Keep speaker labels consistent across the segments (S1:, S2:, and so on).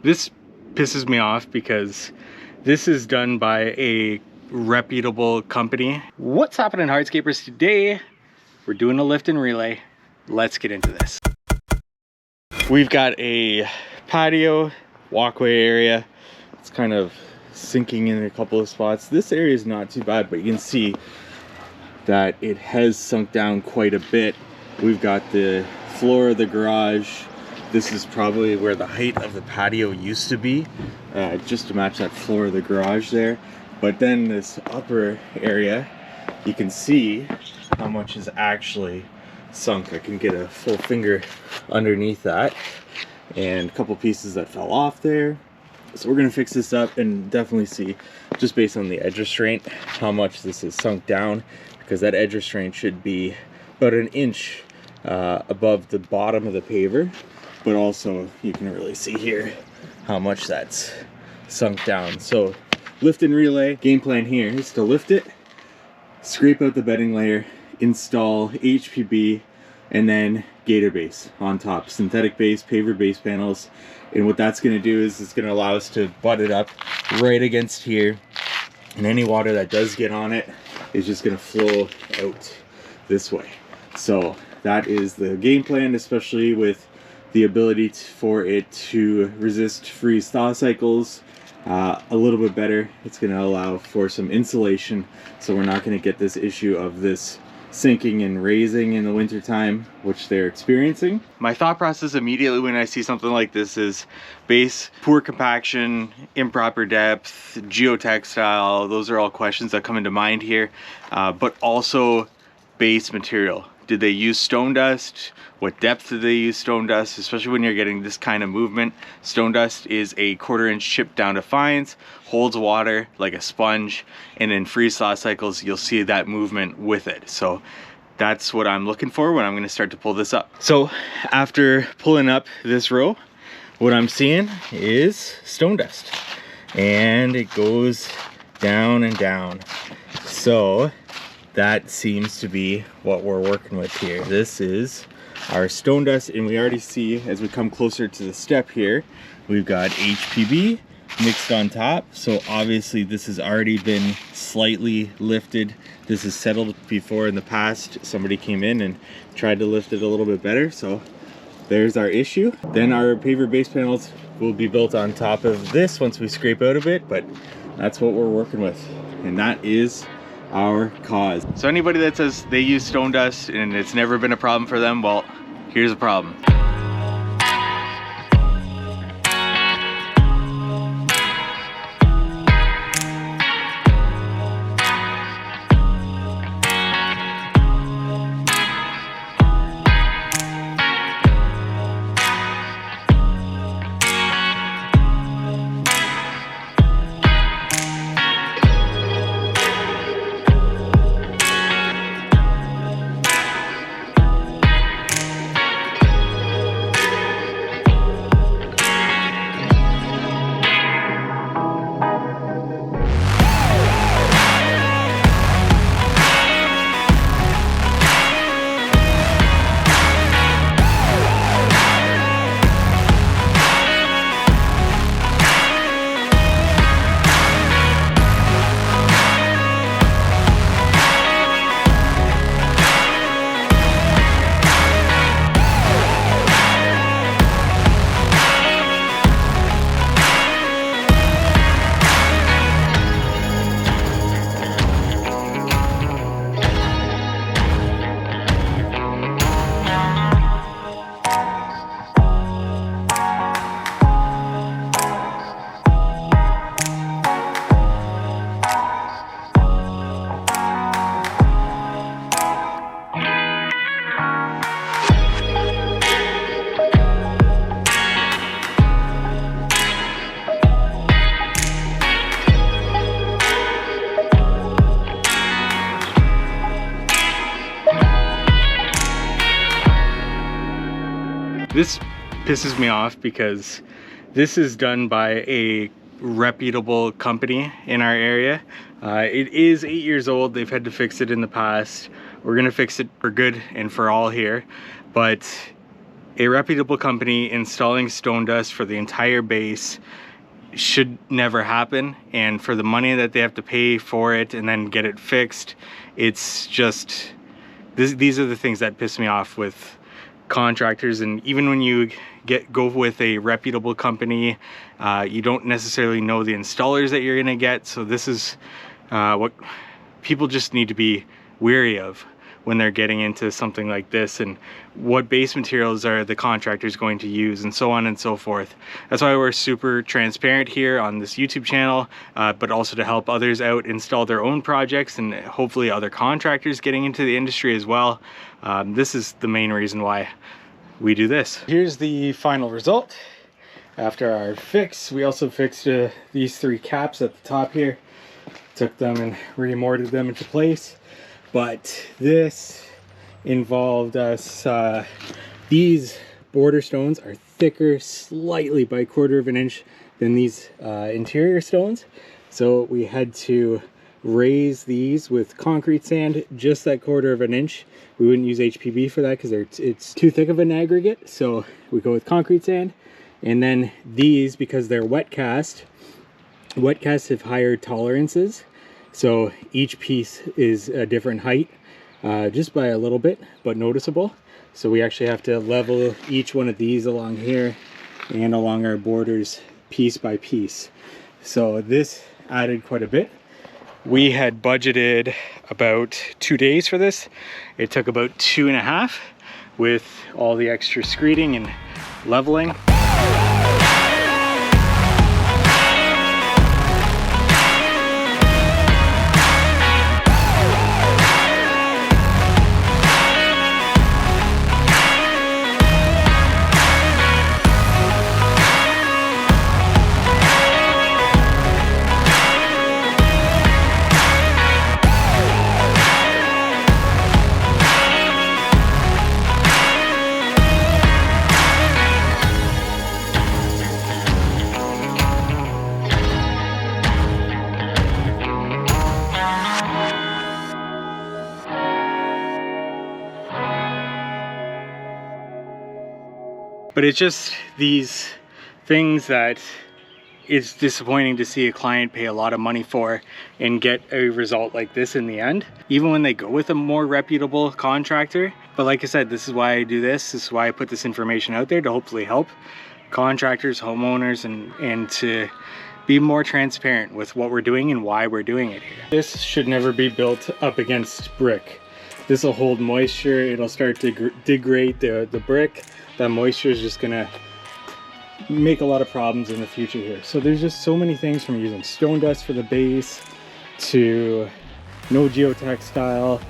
S1: This pisses me off because this is done by a reputable company. What's happening, Hardscapers? Today we're doing a lift and relay. Let's get into this. We've got a patio walkway area. It's kind of sinking in a couple of spots. This area is not too bad, but you can see that it has sunk down quite a bit. We've got the floor of the garage. This is probably where the height of the patio used to be, just to match that floor of the garage there. But then this upper area, you can see how much is actually sunk. I can get a full finger underneath that, and a couple pieces that fell off there. So we're gonna fix this up and definitely see, just based on the edge restraint, how much this is sunk down, because that edge restraint should be about an inch above the bottom of the paver. But also you can really see here how much that's sunk down. So lift and relay, game plan here is to lift it, scrape out the bedding layer, install HPB, and then gator base on top, synthetic base, paver base panels. And what that's going to do is it's going to allow us to butt it up right against here, and any water that does get on it is just going to flow out this way. So that is the game plan, especially with the ability for it to resist freeze thaw cycles a little bit better. It's going to allow for some insulation, so we're not going to get this issue of this sinking and raising in the winter time, which they're experiencing. My thought process immediately when I see something like this is base, poor compaction, improper depth, geotextile. Those are all questions that come into mind here, but also base material. Did they use stone dust? What depth did they use stone dust? Especially when you're getting this kind of movement. Stone dust is a 1/4 inch chip down to fines, holds water like a sponge, and in freeze thaw cycles you'll see that movement with it. So that's what I'm looking for when I'm going to start to pull this up. So after pulling up this row, what I'm seeing is stone dust, and it goes down and down. So that seems to be what we're working with here. This is our stone dust, and we already see as we come closer to the step here, we've got HPB mixed on top. So obviously this has already been slightly lifted. This is settled before in the past. Somebody came in and tried to lift it a little bit better. So there's our issue. Then our paver base panels will be built on top of this once we scrape out a bit, but that's what we're working with, and that is our cause. So anybody that says they use stone dust and it's never been a problem for them, well, here's a problem. This pisses me off because this is done by a reputable company in our area. It is 8 years old. They've had to fix it in the past. We're gonna fix it for good and for all here, but A reputable company installing stone dust for the entire base should never happen, and for the money that they have to pay for it and then get it fixed, it's just these are the things that piss me off with contractors. And even when you go with a reputable company, you don't necessarily know the installers that you're gonna get. So this is what people just need to be wary of when they're getting into something like this, and what base materials are the contractors going to use, and so on and so forth. That's why we're super transparent here on this YouTube channel, but also to help others out install their own projects, and hopefully other contractors getting into the industry as well. This is the main reason why we do this. Here's the final result after our fix. We also fixed these 3 caps at the top here, took them and remortared them into place. But this involved us, these border stones are thicker slightly by 1/4 of an inch than these interior stones. So we had to raise these with concrete sand just that 1/4 of an inch. We wouldn't use HPB for that because it's too thick of an aggregate. So we go with concrete sand. And then these, because they're wet casts have higher tolerances. So each piece is a different height, just by a little bit, but noticeable. So we actually have to level each one of these along here and along our borders piece by piece. So this added quite a bit. We had budgeted about 2 days for this. It took about 2.5 with all the extra screeding and leveling. But it's just these things that it's disappointing to see a client pay a lot of money for and get a result like this in the end, even when they go with a more reputable contractor. But like I said, this is why I do this. This is why I put this information out there, to hopefully help contractors, homeowners, and to be more transparent with what we're doing and why we're doing it here. This should never be built up against brick. This will hold moisture. It'll start to degrade the brick. That moisture is just gonna make a lot of problems in the future here. So there's just so many things, from using stone dust for the base to no geotextile,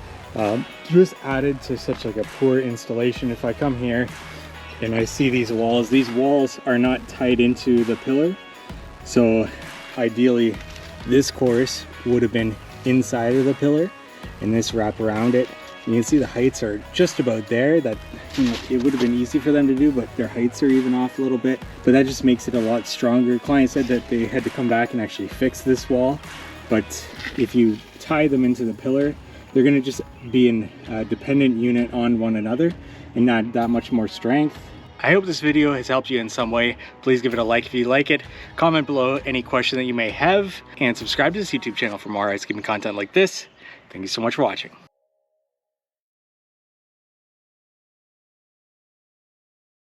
S1: just added to such like a poor installation. If I come here and I see these walls are not tied into the pillar. So ideally this course would have been inside of the pillar and this wrap around it. You can see the heights are just about there. That, you know, it would have been easy for them to do, but their heights are even off a little bit. But that just makes it a lot stronger. Client said that they had to come back and actually fix this wall. But if you tie them into the pillar, they're gonna just be in a dependent unit on one another and not that much more strength. I hope this video has helped you in some way. Please give it a like if you like it. Comment below any question that you may have, and subscribe to this YouTube channel for more hardscaping content like this. Thank you so much for watching.